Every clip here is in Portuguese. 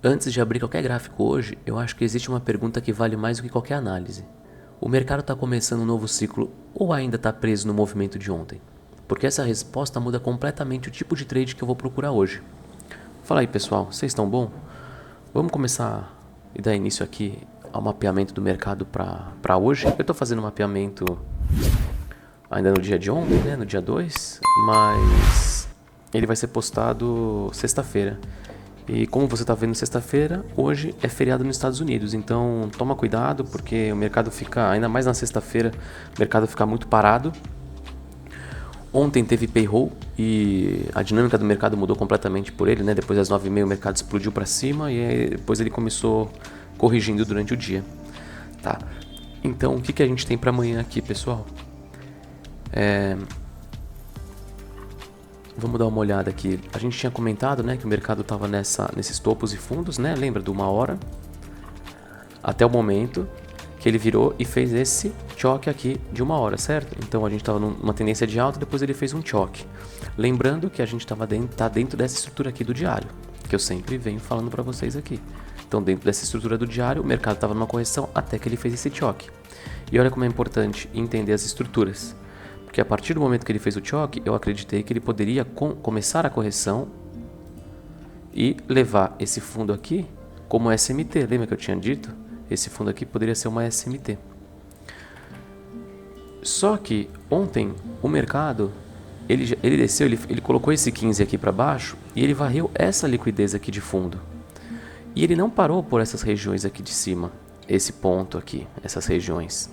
Antes de abrir qualquer gráfico hoje, eu acho que existe uma pergunta que vale mais do que qualquer análise. O mercado está começando um novo ciclo ou ainda está preso no movimento de ontem? Porque essa resposta muda completamente o tipo de trade que eu vou procurar hoje. Fala aí pessoal, vocês estão bom? Vamos começar e dar início aqui ao mapeamento do mercado para hoje. Eu estou fazendo um mapeamento ainda no dia de ontem, né, no dia 2, mas ele vai ser postado sexta-feira. E como você está vendo sexta-feira, hoje é feriado nos Estados Unidos, então toma cuidado porque o mercado fica, ainda mais na sexta-feira, o mercado fica muito parado. Ontem teve payroll e a dinâmica do mercado mudou completamente por ele, né? Depois das 9h30 o mercado explodiu para cima e aí depois ele começou corrigindo durante o dia. Tá. Então o que a gente tem para amanhã aqui, pessoal? Vamos dar uma olhada aqui. A gente tinha comentado, né, que o mercado estava nesses topos e fundos, né? Lembra de 1 hora? Até o momento que ele virou e fez esse choque aqui de 1 hora, certo? Então a gente estava numa tendência de alta, depois ele fez um choque. Lembrando que a gente tá dentro dessa estrutura aqui do diário, que eu sempre venho falando para vocês aqui. Então dentro dessa estrutura do diário, o mercado estava numa correção até que ele fez esse choque. E olha como é importante entender as estruturas. Porque a partir do momento que ele fez o choque, eu acreditei que ele poderia começar a correção e levar esse fundo aqui como SMT. Lembra que eu tinha dito? Esse fundo aqui poderia ser uma SMT. Só que ontem o mercado, ele desceu, ele colocou esse 15 aqui para baixo e ele varreu essa liquidez aqui de fundo. E ele não parou por essas regiões aqui de cima, esse ponto aqui, essas regiões.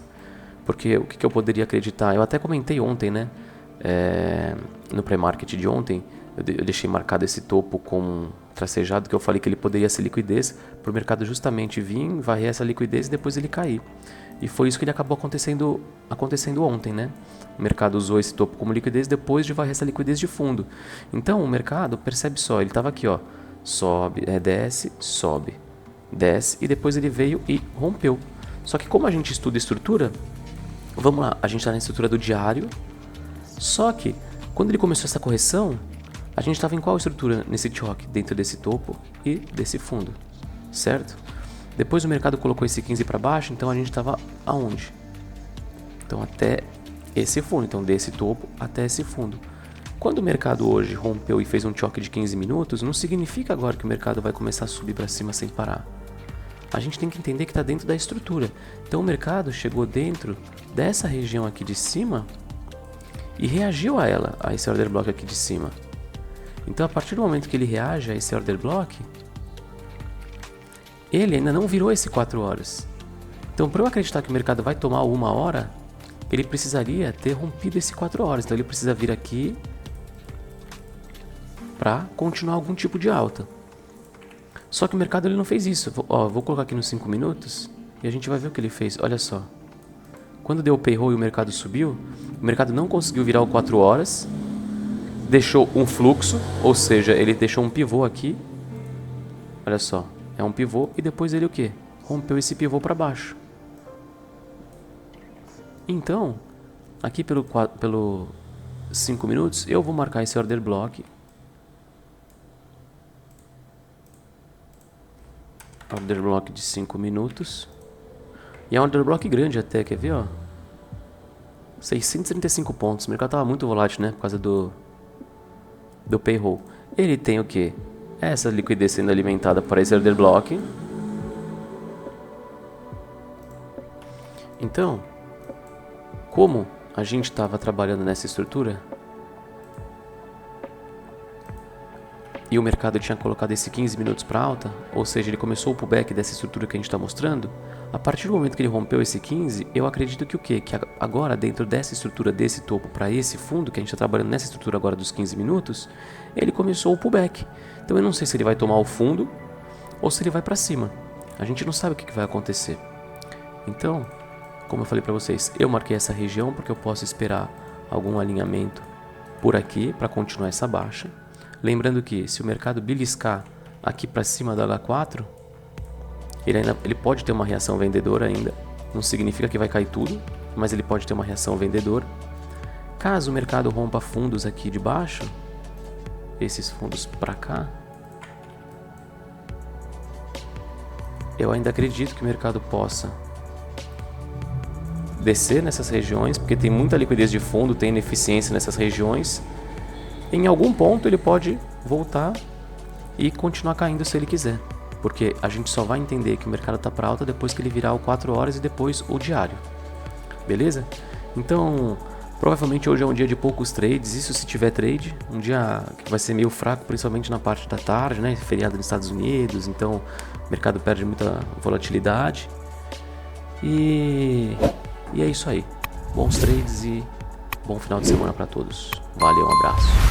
Porque o que eu poderia acreditar? Eu até comentei ontem, né? No pré-market de ontem, eu deixei marcado esse topo com tracejado, que eu falei que ele poderia ser liquidez, para o mercado justamente vir, varrer essa liquidez e depois ele cair. E foi isso que ele acabou acontecendo ontem, né? O mercado usou esse topo como liquidez depois de varrer essa liquidez de fundo. Então o mercado, percebe só, ele estava aqui, ó, sobe, desce, sobe, desce e depois ele veio e rompeu. Só que como a gente estuda estrutura, vamos lá, a gente está na estrutura do diário, só que quando ele começou essa correção, a gente estava em qual estrutura nesse choque? Dentro desse topo e desse fundo, certo? Depois o mercado colocou esse 15 para baixo, então a gente estava aonde? Então até esse fundo, então desse topo até esse fundo. Quando o mercado hoje rompeu e fez um choque de 15 minutos, não significa agora que o mercado vai começar a subir para cima sem parar. A gente tem que entender que está dentro da estrutura. Então o mercado chegou dentro dessa região aqui de cima e reagiu a ela, a esse order block aqui de cima. Então a partir do momento que ele reage a esse order block, ele ainda não virou esse 4 horas. Então para eu acreditar que o mercado vai tomar 1 hora, ele precisaria ter rompido esse 4 horas. Então ele precisa vir aqui para continuar algum tipo de alta. Só que o mercado ele não fez isso. Vou colocar aqui nos 5 minutos e a gente vai ver o que ele fez. Olha só. Quando deu o payroll e o mercado subiu, o mercado não conseguiu virar o 4 horas, deixou um fluxo, ou seja, ele deixou um pivô aqui. Olha só, é um pivô e depois ele o quê? Rompeu esse pivô para baixo. Então, aqui pelo 5 minutos, eu vou marcar esse order block. Order block de 5 minutos. E é um order block grande até, quer ver, ó? 635 pontos. O mercado estava muito volátil, né? Por causa do payroll. Ele tem o quê? Essa liquidez sendo alimentada para esse order block. Então, como a gente estava trabalhando nessa estrutura e o mercado tinha colocado esse 15 minutos para alta, ou seja, ele começou o pullback dessa estrutura que a gente está mostrando, a partir do momento que ele rompeu esse 15, eu acredito que o quê? Que agora dentro dessa estrutura, desse topo para esse fundo, que a gente está trabalhando nessa estrutura agora dos 15 minutos, ele começou o pullback. Então eu não sei se ele vai tomar o fundo ou se ele vai para cima. A gente não sabe o que vai acontecer. Então, como eu falei para vocês, eu marquei essa região porque eu posso esperar algum alinhamento por aqui para continuar essa baixa. Lembrando que se o mercado beliscar aqui para cima da H4, ele pode ter uma reação vendedora ainda. Não significa que vai cair tudo, mas ele pode ter uma reação vendedora. Caso o mercado rompa fundos aqui de baixo, esses fundos para cá, eu ainda acredito que o mercado possa descer nessas regiões, porque tem muita liquidez de fundo, tem ineficiência nessas regiões. Em algum ponto ele pode voltar e continuar caindo se ele quiser, porque a gente só vai entender que o mercado está para alta depois que ele virar o 4 horas e depois o diário, beleza? Então, provavelmente hoje é um dia de poucos trades, isso se tiver trade, um dia que vai ser meio fraco, principalmente na parte da tarde, né? Feriado nos Estados Unidos, então o mercado perde muita volatilidade. E é isso aí. Bons trades e bom final de semana para todos. Valeu, um abraço.